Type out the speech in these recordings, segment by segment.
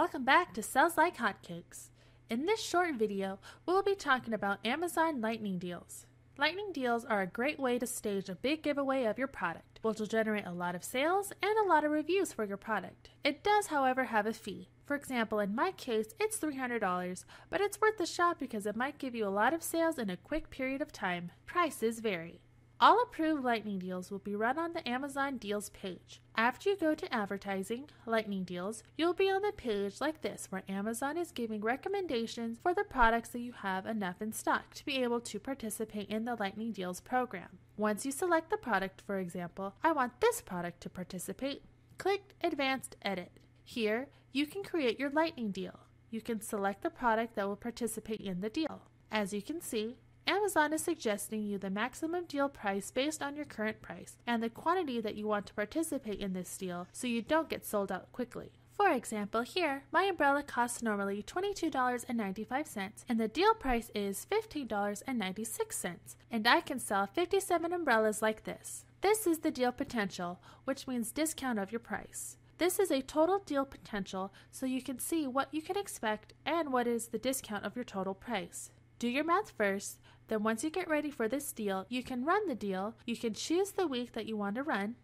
welcome back to Sales Like Hotcakes. In this short video, we'll be talking about Amazon Lightning Deals. Lightning Deals are a great way to stage a big giveaway of your product, which will generate a lot of sales and a lot of reviews for your product. It does, however, have a fee. For example, in my case, it's $300, but it's worth the shot because it might give you a lot of sales in a quick period of time. Prices vary. All approved Lightning Deals will be run on the Amazon Deals page. After you go to Advertising, Lightning Deals, you'll be on the page like this where Amazon is giving recommendations for the products that you have enough in stock to be able to participate in the Lightning Deals program. Once you select the product, for example, I want this product to participate, click Advanced Edit. Here, you can create your Lightning Deal. You can select the product that will participate in the deal. As you can see, Amazon is suggesting you the maximum deal price based on your current price and the quantity that you want to participate in this deal so you don't get sold out quickly. For example, here, my umbrella costs normally $22.95 and the deal price is $15.96, and I can sell 57 umbrellas like this. This is the deal potential, which means discount of your price. This is a total deal potential so you can see what you can expect and what is the discount of your total price. Do your math first, then once you get ready for this deal, you can run the deal, you can choose the week that you want to run.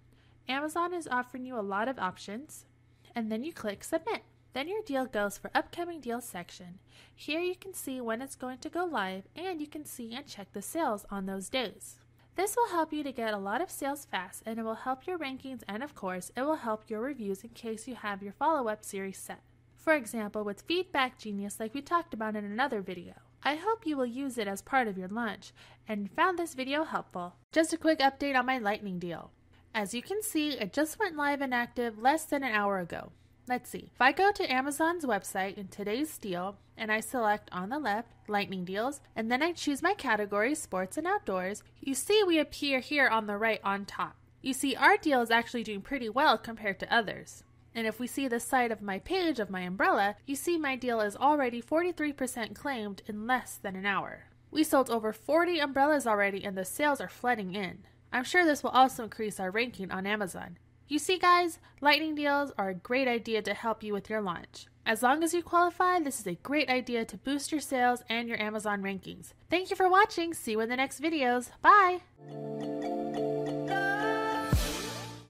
Amazon is offering you a lot of options, and then you click Submit. Then your deal goes for Upcoming Deals section. Here you can see when it's going to go live, and you can see and check the sales on those days. This will help you to get a lot of sales fast, and it will help your rankings, and of course, it will help your reviews in case you have your follow-up series set. For example, with Feedback Genius like we talked about in another video. I hope you will use it as part of your launch and found this video helpful. Just a quick update on my Lightning Deal. As you can see, it just went live and active less than an hour ago. Let's see. If I go to Amazon's website in today's deal and I select on the left Lightning Deals and then I choose my category Sports and Outdoors, you see we appear here on the right on top. You see our deal is actually doing pretty well compared to others. And if we see the side of my page of my umbrella, you see my deal is already 43% claimed in less than an hour. We sold over 40 umbrellas already and the sales are flooding in. I'm sure this will also increase our ranking on Amazon. You see guys, Lightning Deals are a great idea to help you with your launch. As long as you qualify, this is a great idea to boost your sales and your Amazon rankings. Thank you for watching. See you in the next videos. Bye!